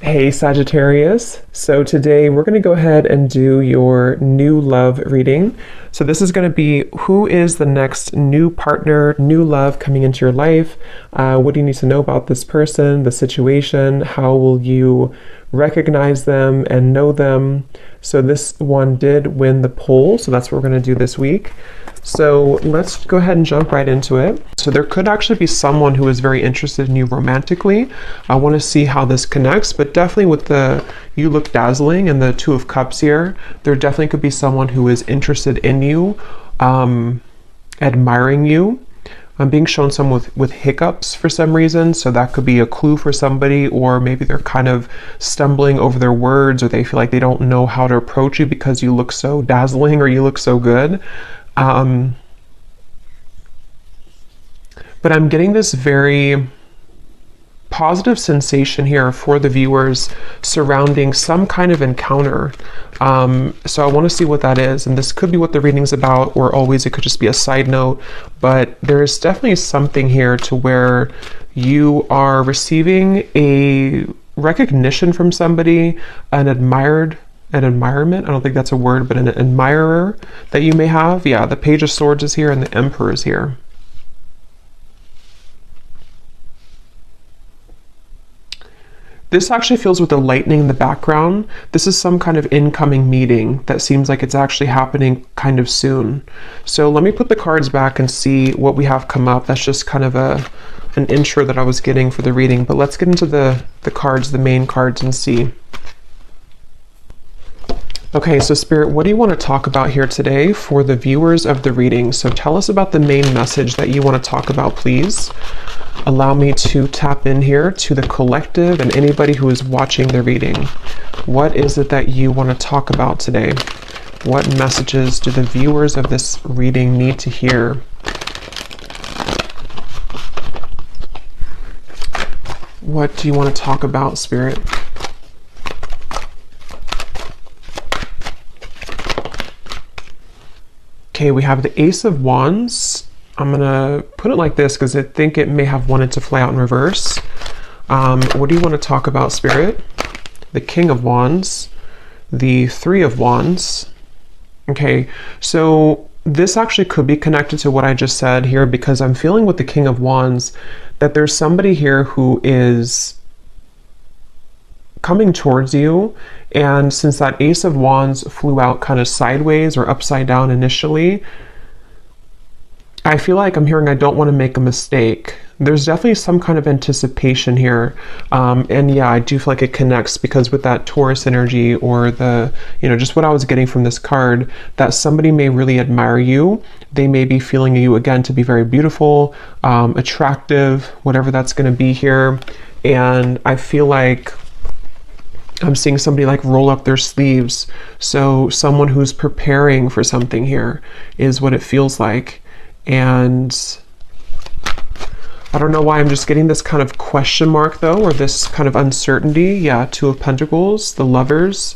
Hey Sagittarius, so today we're going to go ahead and do your new love reading. So this is going to be who is the next new partner, new love coming into your life. What do you need to know about this person, the situation? How will you recognize them and know them? So this one did win the poll, so that's what we're going to do this week. So let's go ahead and jump right into it. So there could actually be someone who is very interested in you romantically. I want to see how this connects, but definitely with the you look dazzling and the Two of Cups here, there definitely could be someone who is interested in you, admiring you. I'm being shown someone with hiccups for some reason, so that could be a clue for somebody, or maybe they're kind of stumbling over their words, or they feel like they don't know how to approach you because you look so dazzling or you look so good. But I'm getting this very positive sensation here for the viewers surrounding some kind of encounter. So I want to see what that is, and this could be what the reading's about, or always it could just be a side note, but there's definitely something here to where you are receiving a recognition from somebody, an admirement, I don't think that's a word, but an admirer that you may have. Yeah, the Page of Swords is here and the Emperor is here. This actually feels with the lightning in the background. This is some kind of incoming meeting that seems like it's actually happening kind of soon. So let me put the cards back and see what we have come up. That's just kind of an intro that I was getting for the reading, but let's get into the cards, the main cards, and see. Okay, so Spirit, what do you want to talk about here today for the viewers of the reading? So tell us about the main message that you want to talk about, please. Allow me to tap in here to the collective and anybody who is watching the reading. What is it that you want to talk about today? What messages do the viewers of this reading need to hear? What do you want to talk about, Spirit? Okay, we have the Ace of Wands. I'm gonna put it like this because I think it may have wanted to fly out in reverse. What do you want to talk about, Spirit? The King of Wands, the Three of Wands. Okay, so this actually could be connected to what I just said here, because I'm feeling with the King of Wands that there's somebody here who is coming towards you, and since that Ace of Wands flew out kind of sideways or upside down initially, I feel like I'm hearing I don't want to make a mistake. There's definitely some kind of anticipation here, and yeah, I do feel like it connects because with that Taurus energy, or the, just what I was getting from this card, that somebody may really admire you. They may be feeling you again to be very beautiful, attractive, whatever that's going to be here, and I feel like I'm seeing somebody like roll up their sleeves. So someone who's preparing for something here is what it feels like. And I don't know why I'm just getting this kind of question mark though, or this kind of uncertainty. Yeah, Two of Pentacles, the Lovers,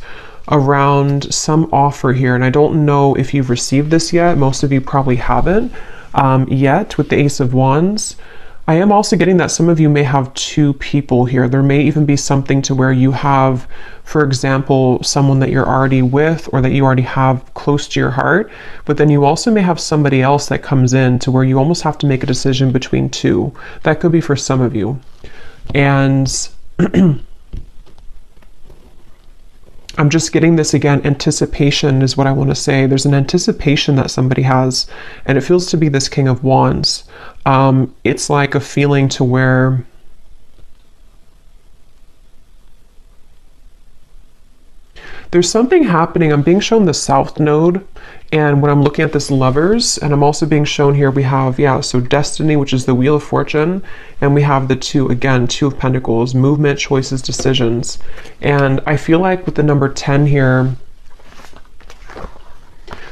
around some offer here. And I don't know if you've received this yet. Most of you probably haven't yet with the Ace of Wands. I am also getting that some of you may have two people here. There may even be something to where you have, for example, someone that you're already with or that you already have close to your heart, but then you also may have somebody else that comes in to where you almost have to make a decision between two. That could be for some of you. And I'm just getting this again, anticipation is what I want to say. There's an anticipation that somebody has, and it feels to be this King of Wands. It's like a feeling to where there's something happening. I'm being shown the South Node, and when I'm looking at this Lovers, and I'm also being shown here, we have, so Destiny, which is the Wheel of Fortune, and we have the Two of Pentacles, movement, choices, decisions. And I feel like with the number 10 here,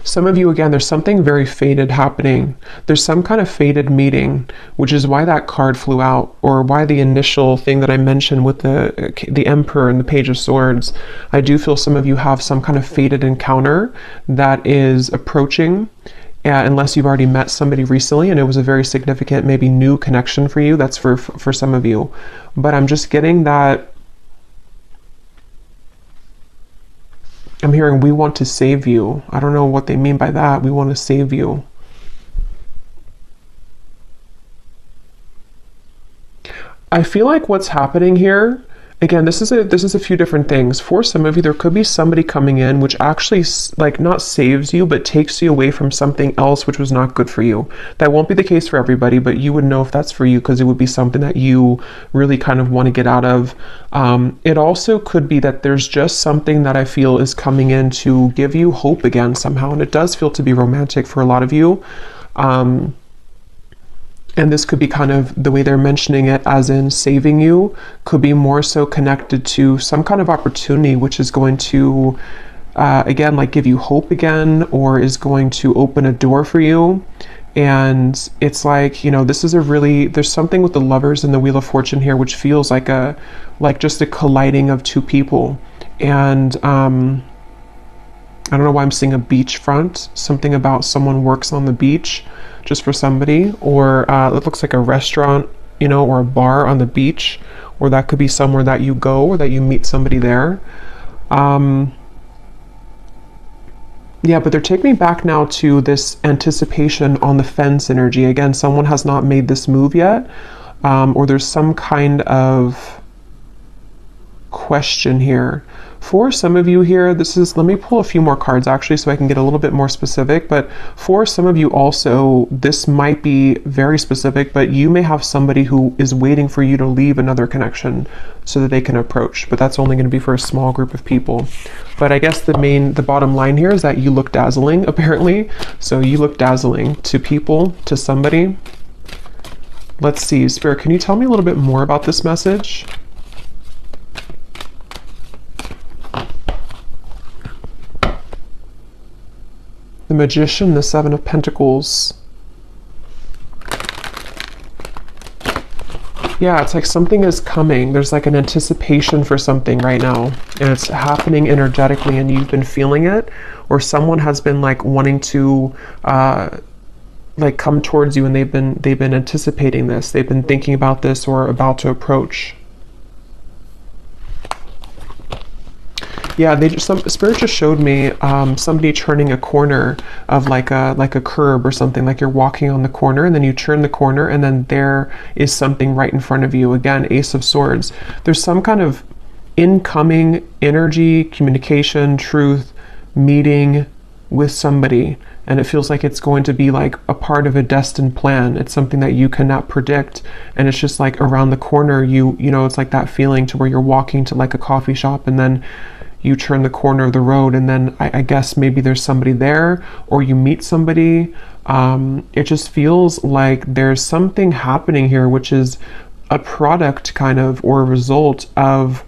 some of you, again, there's something very fated happening. There's some kind of fated meeting, which is why that card flew out, or why the initial thing that I mentioned with the Emperor and the Page of Swords. I do feel some of you have some kind of fated encounter that is approaching, unless you've already met somebody recently and it was a very significant, maybe new connection for you. That's for some of you. But I'm just getting that I'm hearing we want to save you. I don't know what they mean by that. We want to save you. I feel like what's happening here, again, this is a few different things. For some of you, there could be somebody coming in which actually like not saves you, but takes you away from something else which was not good for you. That won't be the case for everybody, but you would know if that's for you because it would be something that you really kind of want to get out of. It also could be that there's just something that I feel is coming in to give you hope again somehow, and it does feel to be romantic for a lot of you. And this could be kind of the way they're mentioning it, as in saving you, could be more so connected to some kind of opportunity which is going to, again, like give you hope again, or is going to open a door for you. And it's like, you know, this is there's something with the Lovers and the Wheel of Fortune here, which feels like just a colliding of two people. And I don't know why I'm seeing a beachfront, something about someone works on the beach just for somebody, or it looks like a restaurant, you know, or a bar on the beach, or that could be somewhere that you go or that you meet somebody there. Yeah, but they're taking me back now to this anticipation on the fence energy. Again, someone has not made this move yet, or there's some kind of question here. For some of you here, let me pull a few more cards actually so I can get a little bit more specific, but for some of you also, this might be very specific, but you may have somebody who is waiting for you to leave another connection so that they can approach, but that's only going to be for a small group of people. But I guess the bottom line here is that you look dazzling, apparently. So you look dazzling to people, to somebody. Let's see, Spirit, can you tell me a little bit more about this message? The Magician, the Seven of Pentacles. Yeah, it's like something is coming. There's like an anticipation for something right now, and it's happening energetically, and you've been feeling it, or someone has been like wanting to like come towards you, and they've been anticipating this. They've been thinking about this or about to approach. Yeah, Spirit just showed me somebody turning a corner of like a curb or something, like you're walking on the corner and then you turn the corner and then there is something right in front of you. Again, Ace of Swords. There's some kind of incoming energy, communication, truth, meeting with somebody, and it feels like it's going to be like a part of a destined plan. It's something that you cannot predict, and it's just like around the corner. You know, it's like that feeling to where you're walking to like a coffee shop and then you turn the corner of the road, and then I guess maybe there's somebody there, or you meet somebody. It just feels like there's something happening here, which is a product kind of, or a result of,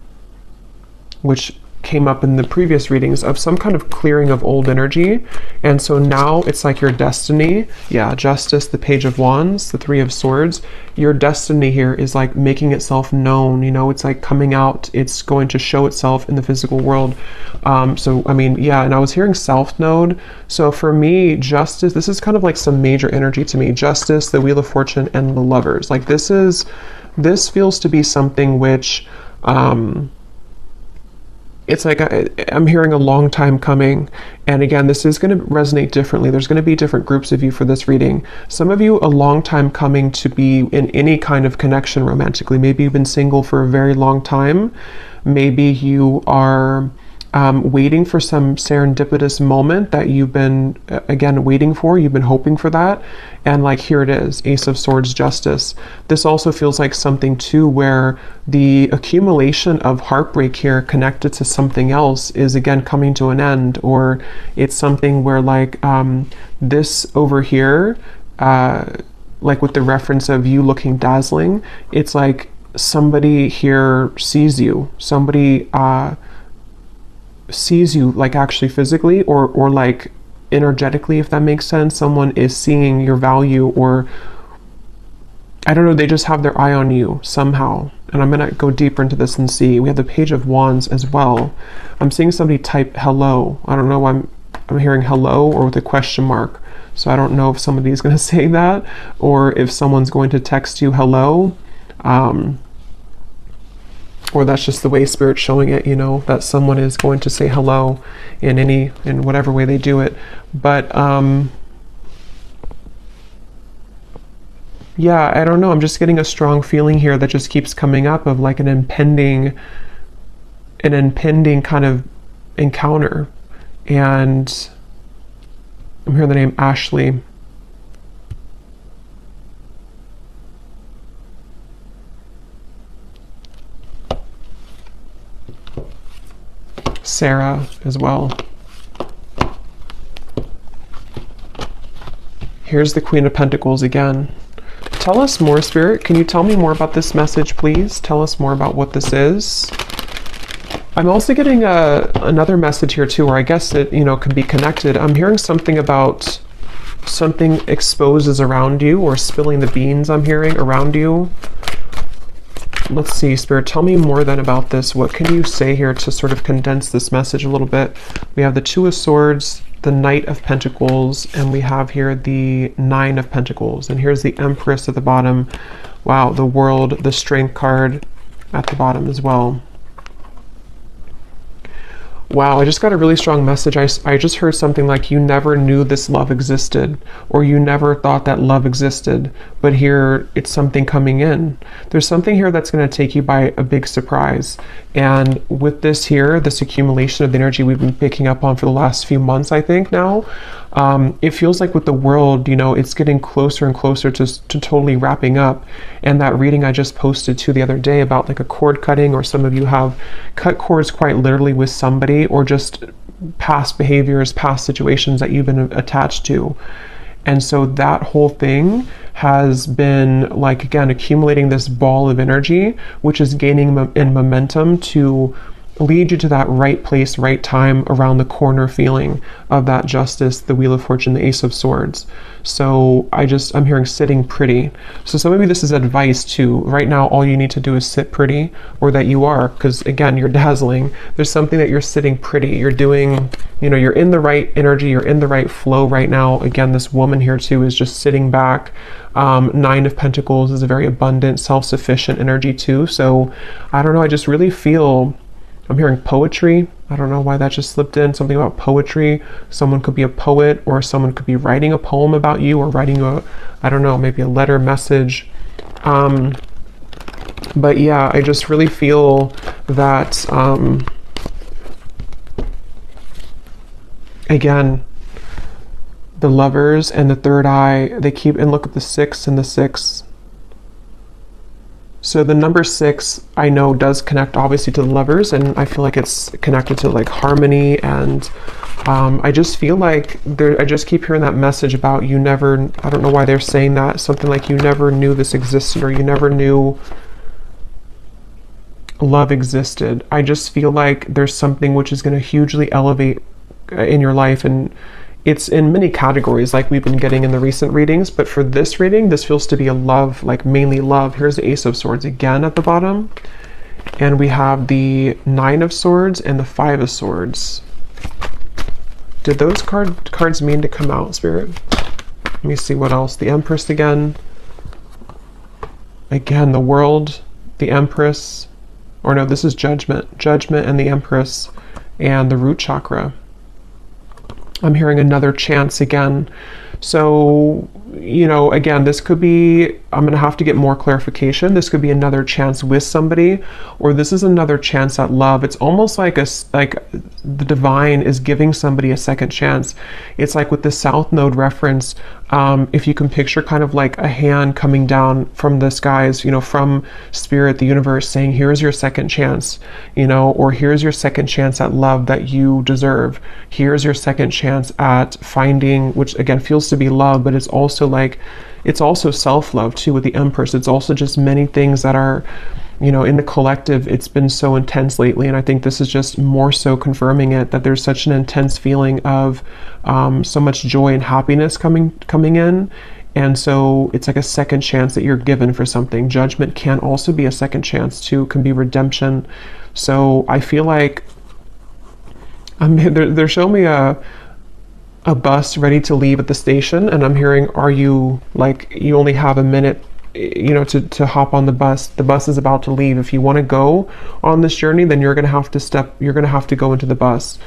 which came up in the previous readings, of some kind of clearing of old energy. And so now it's like your destiny. Yeah, Justice, the Page of Wands, the Three of Swords. Your destiny here is like making itself known, you know, it's like coming out, it's going to show itself in the physical world. So, I mean, yeah, and I was hearing South Node. So for me, Justice, this is kind of like some major energy to me. Justice, the Wheel of Fortune, and the Lovers. Like this feels to be something which, it's like I'm hearing a long time coming. And again, this is going to resonate differently. There's going to be different groups of you for this reading. Some of you, a long time coming to be in any kind of connection romantically. Maybe you've been single for a very long time. Maybe you are waiting for some serendipitous moment that you've been, again, waiting for. You've been hoping for that. And like, here it is, Ace of Swords, Justice. This also feels like something too where the accumulation of heartbreak here connected to something else is again coming to an end, or it's something where like this over here, like with the reference of you looking dazzling, it's like somebody here sees you. Somebody sees you like actually physically or like energetically, if that makes sense. Someone is seeing your value, or I don't know, they just have their eye on you somehow. And I'm gonna go deeper into this and see. We have the Page of Wands as well. I'm seeing somebody type hello. I don't know why I'm hearing hello or with a question mark. So I don't know if somebody's gonna say that or if someone's going to text you hello. or that's just the way Spirit's showing it, you know, that someone is going to say hello in whatever way they do it. But yeah, I don't know, I'm just getting a strong feeling here that just keeps coming up of like an impending kind of encounter. And I'm hearing the name Ashley. Sarah as well. Here's the Queen of Pentacles again. Tell us more, Spirit. Can you tell me more about this message, please? Tell us more about what this is. I'm also getting another message here too, where I guess it, you know, can be connected. I'm hearing something about something exposes around you, or spilling the beans, I'm hearing, around you. Let's see, Spirit, tell me more then about this. What can you say here to sort of condense this message a little bit? We have the Two of Swords, the Knight of Pentacles, and we have here the Nine of Pentacles. And here's the Empress at the bottom. Wow, the World, the Strength card at the bottom as well. Wow, I just got a really strong message. I just heard something like, you never knew this love existed, or you never thought that love existed, but here it's something coming in. There's something here that's going to take you by a big surprise. And with this here, this accumulation of the energy we've been picking up on for the last few months, I think now, it feels like with the world, you know, it's getting closer and closer to totally wrapping up. And that reading I just posted to the other day about like a cord cutting, or some of you have cut cords quite literally with somebody, or just past behaviors, past situations that you've been attached to. And so that whole thing has been like, again, accumulating this ball of energy, which is gaining in momentum to lead you to that right place, right time, around the corner feeling of that Justice, the Wheel of Fortune, the Ace of Swords. So I'm hearing sitting pretty. So some of you, this is advice too. Right now, all you need to do is sit pretty, or that you are, because again, you're dazzling. There's something that you're sitting pretty. You're doing, you know, you're in the right energy, you're in the right flow right now. Again, this woman here too is just sitting back. Nine of Pentacles is a very abundant, self-sufficient energy too. So I don't know, I just really feel, I'm hearing poetry. I don't know why that just slipped in. Something about poetry. Someone could be a poet, or someone could be writing a poem about you, or writing I don't know, maybe a letter message. But yeah, I just really feel that, again, the Lovers and the Third Eye, they keep, and look at the 6 and the 6. So the number 6, I know, does connect obviously to the Lovers, and I feel like it's connected to like harmony. And I just feel like I just keep hearing that message about you never, I don't know why they're saying that, something like you never knew this existed, or you never knew love existed. I just feel like there's something which is going to hugely elevate in your life, and it's in many categories like we've been getting in the recent readings, but for this reading, this feels to be a love, like mainly love. Here's the Ace of Swords again at the bottom, and we have the Nine of Swords and the Five of Swords. Did those cards mean to come out, Spirit? Let me see what else. The Empress again, the World, the Empress, or no, this is Judgment and the Empress, and the root chakra. I'm hearing another chance again. So, you know, again, this could be, I'm going to have to get more clarification. This could be another chance with somebody, or this is another chance at love. It's almost like the divine is giving somebody a second chance. It's like with the South Node reference, if you can picture kind of like a hand coming down from the skies, you know, from Spirit, the universe, saying, here's your second chance, you know, or here's your second chance at love that you deserve. Here's your second chance at finding, which again feels to be love, but it's also like, it's also self-love too with the Empress. It's also just many things that are, you know, in the collective, it's been so intense lately. And I think this is just more so confirming it, that there's such an intense feeling of so much joy and happiness coming in. And so it's like a second chance that you're given for something. Judgment can also be a second chance too, can be redemption. So I feel like they're showing me a bus ready to leave at the station, and I'm hearing, are you, like, you only have a minute you know, to hop on the bus. The bus is about to leave. If you want to go on this journey, then you're going to have to go into the bus.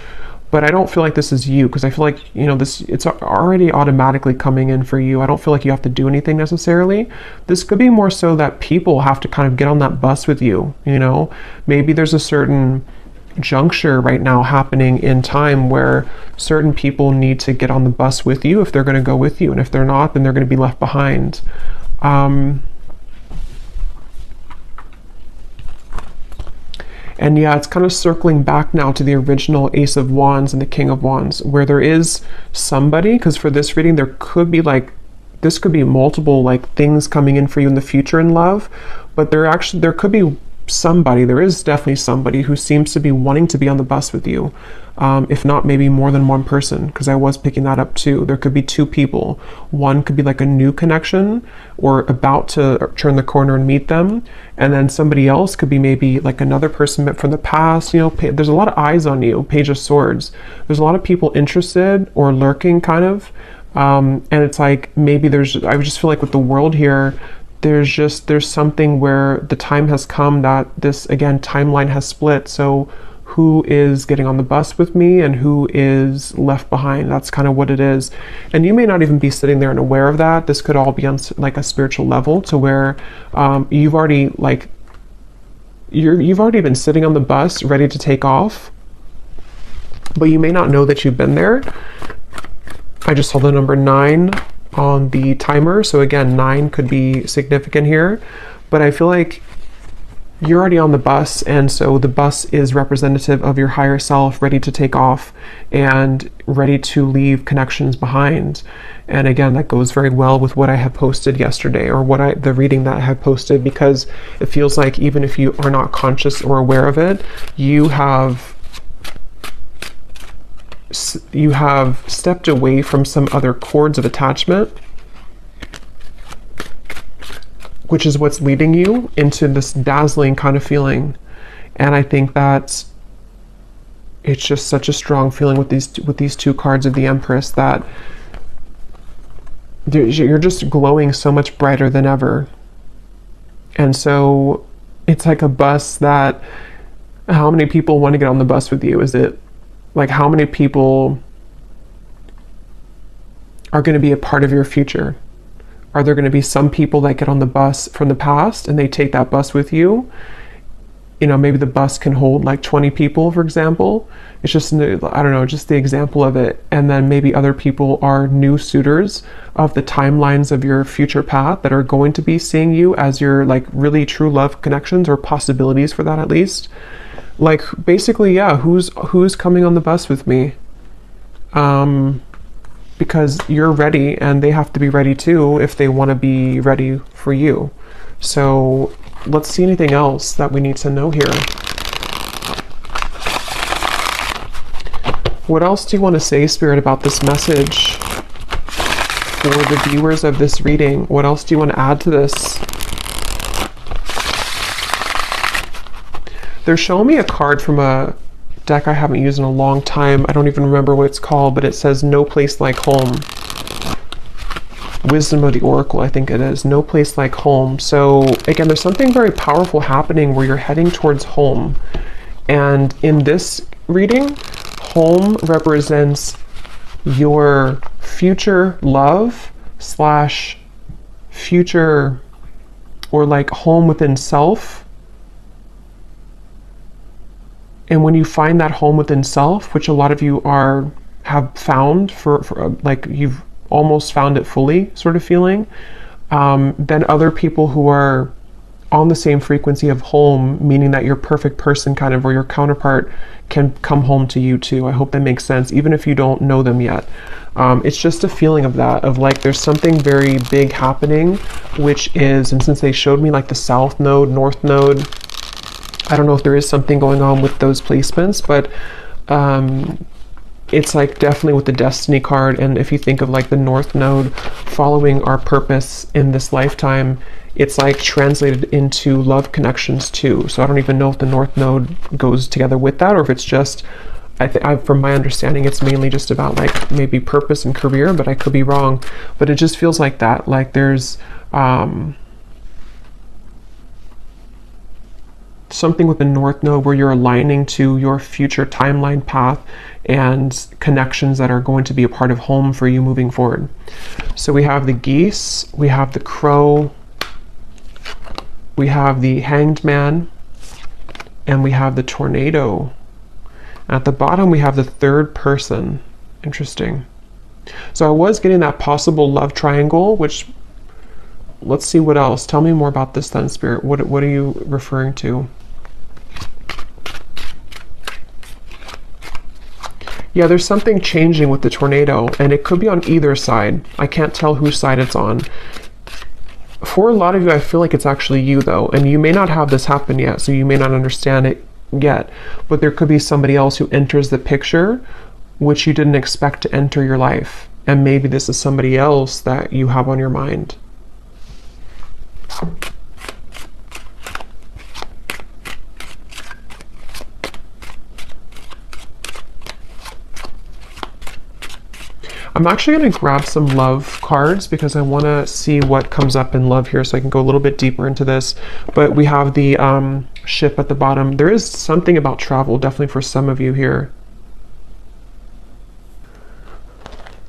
But I don't feel like this is you, because I feel like, you know, it's already automatically coming in for you. I don't feel like you have to do anything necessarily. This could be more so that people have to kind of get on that bus with you, you know. Maybe there's a certain juncture right now happening in time where certain people need to get on the bus with you if they're going to go with you, and if they're not, then they're going to be left behind. And yeah, it's kind of circling back now to the original Ace of Wands and the King of Wands, where there is somebody, because for this reading, there could be like, this could be multiple like things coming in for you in the future in love, but there could be somebody, there is definitely somebody who seems to be wanting to be on the bus with you. If not, maybe more than one person, because I was picking that up too. There could be two people. One could be like a new connection or about to turn the corner and meet them. And then somebody else could be maybe like another person from the past. You know, there's a lot of eyes on you, Page of Swords. There's a lot of people interested or lurking kind of. And it's like, maybe I just feel like with the world here, there's something where the time has come that this, again, timeline has split. So who is getting on the bus with me and who is left behind? That's kind of what it is. And you may not even be sitting there and aware of that. This could all be on like a spiritual level, to where you've already been sitting on the bus ready to take off, but you may not know that you've been there. I just saw the number 9 on the timer, so again, 9 could be significant here, but I feel like you're already on the bus, and so the bus is representative of your higher self, ready to take off and ready to leave connections behind. And again, that goes very well with what I had posted yesterday, or the reading that I had posted, because it feels like even if you are not conscious or aware of it, you have stepped away from some other cords of attachment, which is what's leading you into this dazzling kind of feeling. And I think that it's just such a strong feeling with these two cards of the Empress, that you're just glowing so much brighter than ever. And so it's like a bus that, how many people want to get on the bus with you? Is it like, how many people are going to be a part of your future? Are there going to be some people that get on the bus from the past and they take that bus with you? You know, maybe the bus can hold like 20 people, for example. It's just, I don't know, just the example of it. And then maybe other people are new suitors of the timelines of your future path that are going to be seeing you as your like really true love connections, or possibilities for that at least. Like, basically, yeah, who's coming on the bus with me? Because you're ready, and they have to be ready too if they want to be ready for you. So let's see anything else that we need to know here. What else do you want to say, Spirit, about this message for the viewers of this reading? What else do you want to add to this? They're showing me a card from a deck I haven't used in a long time. I don't even remember what it's called, but it says No Place Like Home. Wisdom of the Oracle, I think it is. No Place Like Home. So again, there's something very powerful happening where you're heading towards home. And in this reading, home represents your future love / future, or like home within self. And when you find that home within self, which a lot of you have found for like you've almost found it fully sort of feeling, then other people who are on the same frequency of home, meaning that your perfect person kind of, or your counterpart, can come home to you too. I hope that makes sense, even if you don't know them yet. It's just a feeling of that, of like there's something very big happening, which is, and since they showed me like the South Node, North Node, I don't know if there is something going on with those placements, but it's like definitely with the Destiny card. And if you think of like the North Node following our purpose in this lifetime, it's like translated into love connections too. So I don't even know if the North Node goes together with that, or if it's just, from my understanding, it's mainly just about like maybe purpose and career, but I could be wrong. But it just feels like that, like there's something with the North Node where you're aligning to your future timeline path and connections that are going to be a part of home for you moving forward. So we have the geese, we have the crow, we have the hanged man, and we have the tornado. At the bottom, we have the third person. Interesting. So I was getting that possible love triangle, which, let's see what else. Tell me more about this then, Spirit. What are you referring to? Yeah, there's something changing with the tornado, and it could be on either side. I can't tell whose side it's on. For a lot of you, I feel like it's actually you, though, and you may not have this happen yet, so you may not understand it yet, but there could be somebody else who enters the picture which you didn't expect to enter your life, and maybe this is somebody else that you have on your mind. I'm actually going to grab some love cards because I want to see what comes up in love here, so I can go a little bit deeper into this. But we have the ship at the bottom. There is something about travel, definitely for some of you here.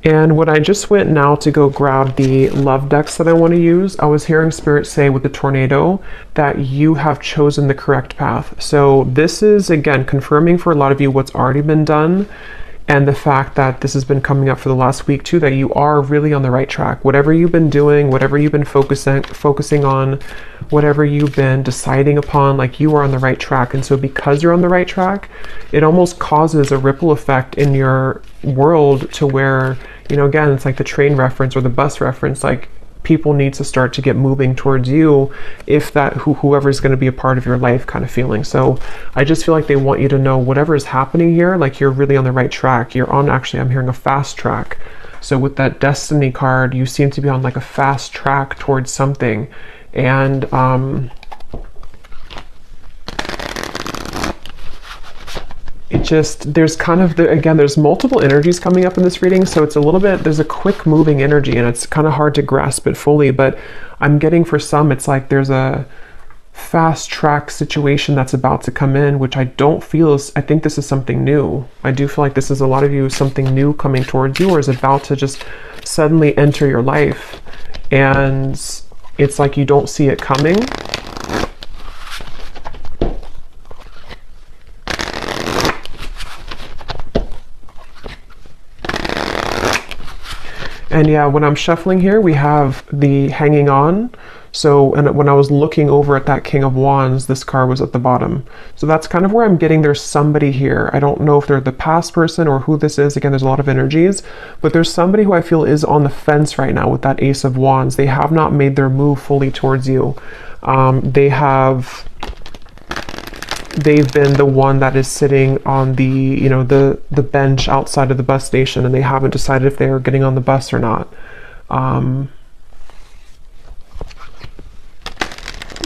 And when I just went now to go grab the love decks that I want to use, I was hearing Spirit say with the tornado that you have chosen the correct path. So this is, again, confirming for a lot of you what's already been done, and the fact that this has been coming up for the last week too, that you are really on the right track. Whatever you've been doing, whatever you've been focusing on, whatever you've been deciding upon, like, you are on the right track. And so because you're on the right track, it almost causes a ripple effect in your world to where, you know, again, it's like the train reference or the bus reference, like, people need to start to get moving towards you, if that whoever's going to be a part of your life kind of feeling. So I just feel like they want you to know whatever is happening here, like, you're really on the right track. You're on, actually, I'm hearing a fast track. So with that Destiny card, you seem to be on like a fast track towards something. And it just, there's kind of, again, there's multiple energies coming up in this reading, so it's a little bit, there's a quick moving energy, and it's kind of hard to grasp it fully, but I'm getting for some, it's like there's a fast track situation that's about to come in, which I don't feel is, I think this is something new. I do feel like this is a lot of you, something new coming towards you, or is about to just suddenly enter your life, and it's like you don't see it coming. And yeah, when I'm shuffling here, we have the hanging on. So, and when I was looking over at that King of Wands, this card was at the bottom. So that's kind of where I'm getting there's somebody here. I don't know if they're the past person or who this is. Again, there's a lot of energies, but there's somebody who I feel is on the fence right now with that Ace of Wands. They have not made their move fully towards you. They've been the one that is sitting on the, you know, the bench outside of the bus station, and they haven't decided if they're getting on the bus or not.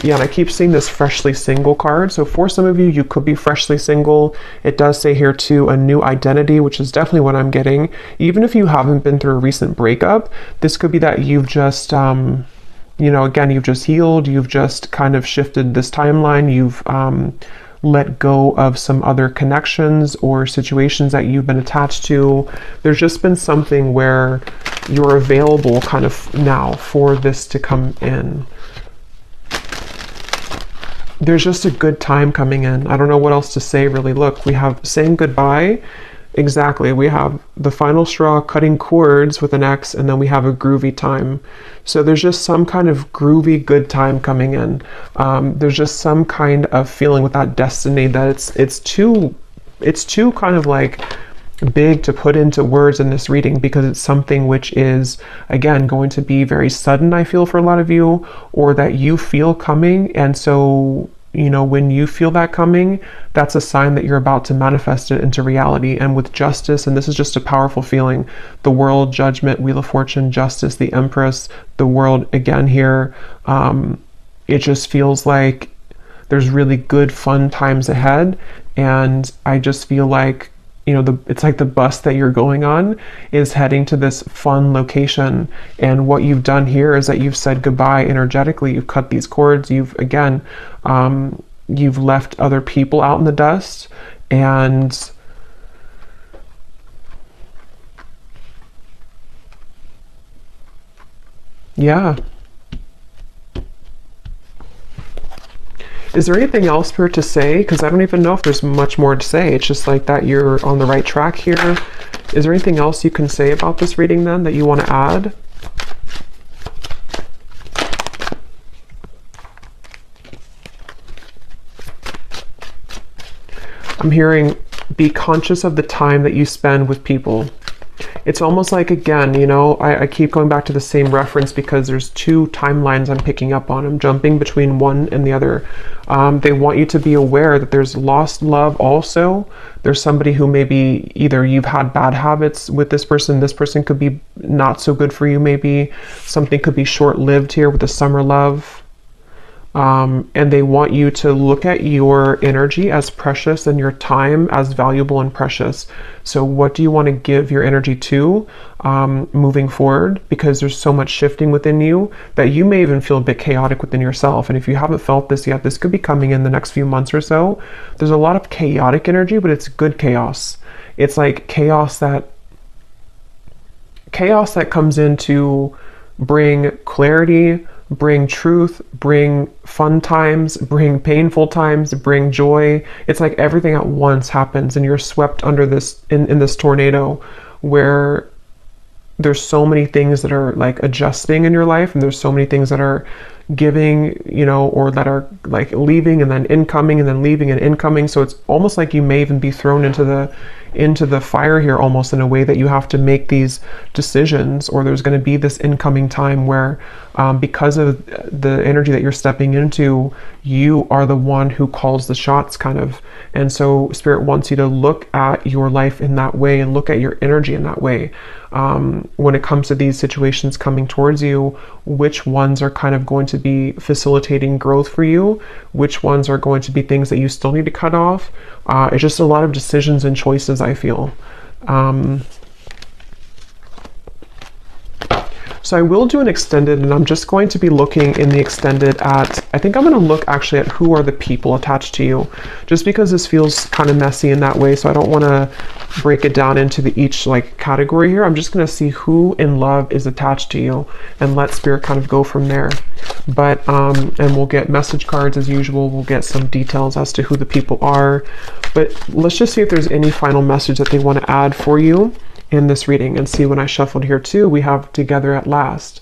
Yeah, and I keep seeing this freshly single card. So for some of you, you could be freshly single. It does say here too, a new identity, which is definitely what I'm getting. Even if you haven't been through a recent breakup, this could be that you've just, you know, again, you've just healed. You've just kind of shifted this timeline. You've let go of some other connections or situations that you've been attached to. There's just been something where you're available kind of now for this to come in. There's just a good time coming in. I don't know what else to say, really. Look, we have saying goodbye. Exactly. We have the final straw, cutting cords with an X, and then we have a groovy time. So there's just some kind of groovy good time coming in. There's just some kind of feeling with that destiny that it's too kind of like big to put into words in this reading, because it's something which is, again, going to be very sudden, I feel, for a lot of you, or that you feel coming. And so, you know, when you feel that coming, that's a sign that you're about to manifest it into reality. And with justice, and this is just a powerful feeling, the World, Judgment, Wheel of Fortune, Justice, the Empress, the World again here, it just feels like there's really good, fun times ahead. And I just feel like, you know, it's like the bus that you're going on is heading to this fun location. And what you've done here is that you've said goodbye energetically. You've cut these cords. You've, again, you've left other people out in the dust, and yeah. Is there anything else, Spirit, to say? Because I don't even know if there's much more to say. It's just like that you're on the right track here. Is there anything else you can say about this reading then that you want to add? I'm hearing, be conscious of the time that you spend with people. It's almost like, again, you know, I keep going back to the same reference because there's two timelines I'm picking up on. I'm jumping between one and the other. They want you to be aware that there's lost love also. There's somebody who maybe either you've had bad habits with this person could be not so good for you maybe. Something could be short-lived here with the summer love. And they want you to look at your energy as precious and your time as valuable and precious. So what do you want to give your energy to moving forward? Because there's so much shifting within you that you may even feel a bit chaotic within yourself. And if you haven't felt this yet, this could be coming in the next few months or so. There's a lot of chaotic energy, but it's good chaos. It's like chaos that comes in to bring clarity, bring truth, bring fun times, bring painful times, bring joy. It's like everything at once happens and you're swept under this, in this tornado where there's so many things that are like adjusting in your life, and there's so many things that are giving, you know, or that are like leaving and then incoming and then leaving and incoming. So it's almost like you may even be thrown into the fire here, almost in a way that you have to make these decisions, or there's going to be this incoming time where because of the energy that you're stepping into, you are the one who calls the shots, kind of. And so Spirit wants you to look at your life in that way and look at your energy in that way. When it comes to these situations coming towards you, which ones are kind of going to be facilitating growth for you? Which ones are going to be things that you still need to cut off? It's just a lot of decisions and choices, I feel. So I will do an extended, and I'm just going to be looking in the extended at, I think I'm going to look actually at who are the people attached to you, just because this feels kind of messy in that way. So I don't want to break it down into each like category here. I'm just going to see who in love is attached to you and let Spirit kind of go from there. But, and we'll get message cards as usual. We'll get some details as to who the people are, but let's just see if there's any final message that they want to add for you in this reading. And see, when I shuffled here too, we have together at last.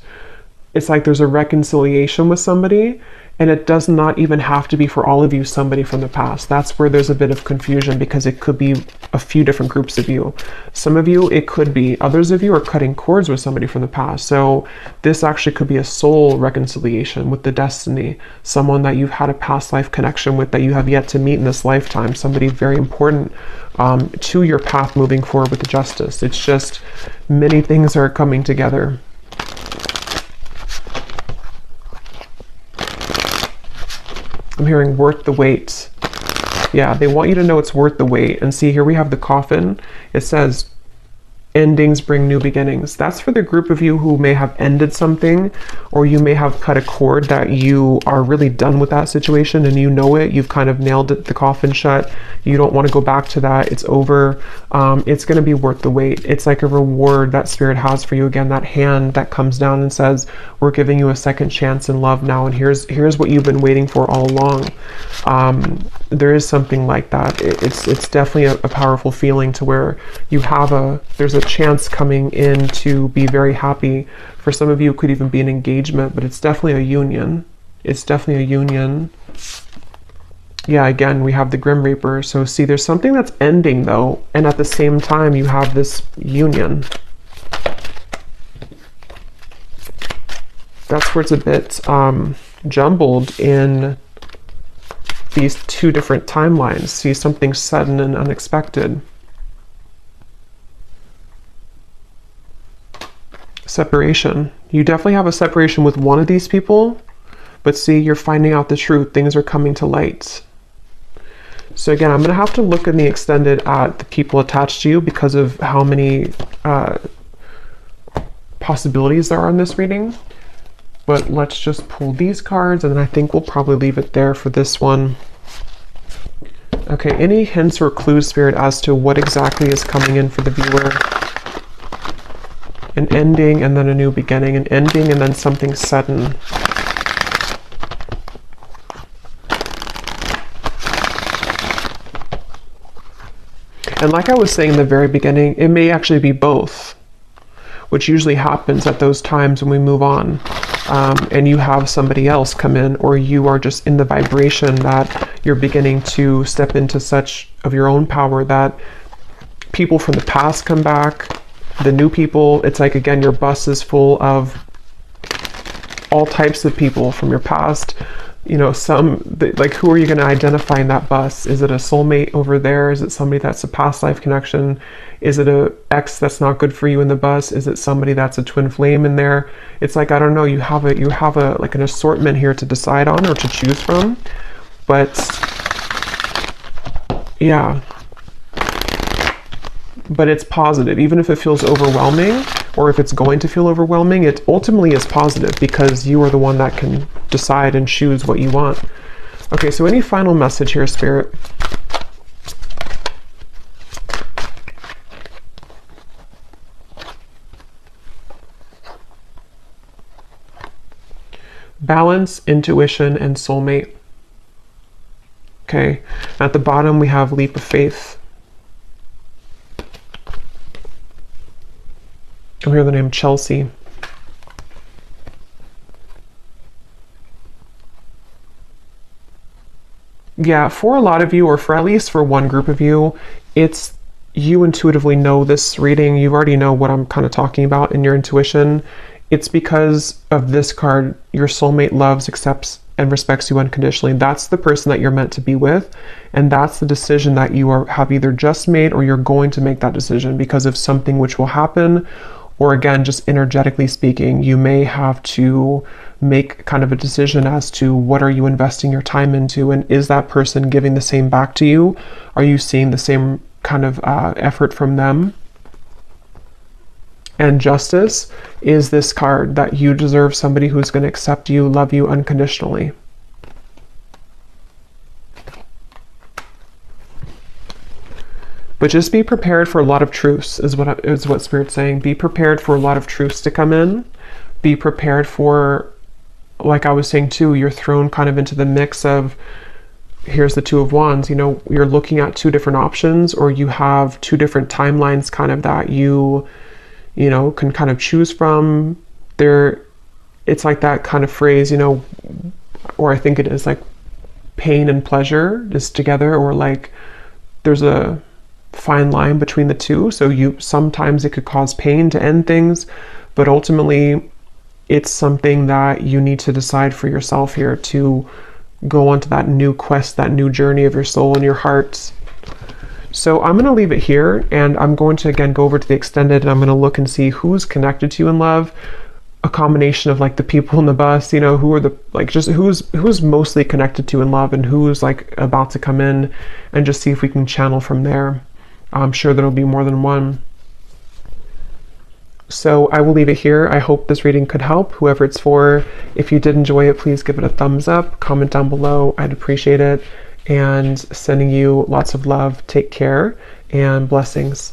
It's like there's a reconciliation with somebody, and it does not even have to be for all of you somebody from the past. That's where there's a bit of confusion, because it could be a few different groups of you. Some of you, it could be, others of you are cutting cords with somebody from the past. So this actually could be a soul reconciliation with the destiny, someone that you've had a past life connection with that you have yet to meet in this lifetime, somebody very important to your path moving forward with the justice. It's just many things are coming together. I'm hearing worth the wait. Yeah, they want you to know it's worth the wait. And see, here we have the coffin. It says, endings bring new beginnings. That's for the group of you who may have ended something, or you may have cut a cord that you are really done with that situation and you know it. You've kind of nailed it, the coffin shut. You don't want to go back to that. It's over. It's going to be worth the wait. It's like a reward that Spirit has for you. Again, that hand that comes down and says, we're giving you a second chance in love now, and here's what you've been waiting for all along. There is something like that. It's definitely a powerful feeling to where you have there's a chance coming in to be very happy. For some of you, it could even be an engagement, but it's definitely a union. It's definitely a union. Yeah, again, we have the Grim Reaper. So see, there's something that's ending though, and at the same time you have this union. That's where it's a bit jumbled in these two different timelines. See, something sudden and unexpected. Separation. You definitely have a separation with one of these people, but see, you're finding out the truth. Things are coming to light. So again, I'm going to have to look in the extended at the people attached to you because of how many possibilities there are in this reading. But let's just pull these cards, and then I think we'll probably leave it there for this one. Okay, any hints or clues, Spirit, as to what exactly is coming in for the viewer? An ending and then a new beginning, an ending and then something sudden. And like I was saying in the very beginning, it may actually be both, which usually happens at those times when we move on. And you have somebody else come in, or you are just in the vibration that you're beginning to step into such of your own power that people from the past come back, the new people. It's like, again, your bus is full of all types of people from your past. You know, like, who are you going to identify in that bus? Is it a soulmate over there? Is it somebody that's a past life connection? Is it a ex that's not good for you in the bus? Is it somebody that's a twin flame in there? It's like, I don't know, you have a like an assortment here to decide on or to choose from. But yeah, but it's positive. Even if it feels overwhelming, or if it's going to feel overwhelming, it ultimately is positive because you are the one that can decide and choose what you want. Okay, so any final message here, Spirit? Balance, intuition, and soulmate. Okay, at the bottom we have leap of faith. I hear the name Chelsea. Yeah, for a lot of you, or for at least for one group of you, it's you intuitively know this reading. You already know what I'm kind of talking about in your intuition. It's because of this card. Your soulmate loves, accepts, and respects you unconditionally. That's the person that you're meant to be with. And that's the decision that you have either just made, or you're going to make that decision because of something which will happen. Or again, just energetically speaking, you may have to make kind of a decision as to what are you investing your time into, and is that person giving the same back to you? Are you seeing the same kind of effort from them? And justice is this card that you deserve somebody who's going to accept you, love you unconditionally. But just be prepared for a lot of truths is what Spirit's saying. Be prepared for a lot of truths to come in. Be prepared for, like I was saying too, you're thrown kind of into the mix of, here's the Two of Wands. You know, you're looking at two different options, or you have two different timelines kind of that you know, can kind of choose from. It's like that kind of phrase, you know, or I think it is like pain and pleasure is together, or like there's a fine line between the two. So sometimes it could cause pain to end things, but ultimately it's something that you need to decide for yourself here to go onto that new quest, that new journey of your soul and your heart. So I'm going to leave it here, and I'm going to again go over to the extended, and I'm going to look and see who's connected to you in love. A combination of like the people in the bus, you know, who are the, like, just who's mostly connected to in love, and who's like about to come in, and just see if we can channel from there. I'm sure there'll be more than one. So I will leave it here. I hope this reading could help whoever it's for. If you did enjoy it, please give it a thumbs up, comment down below. I'd appreciate it. And sending you lots of love. Take care and blessings.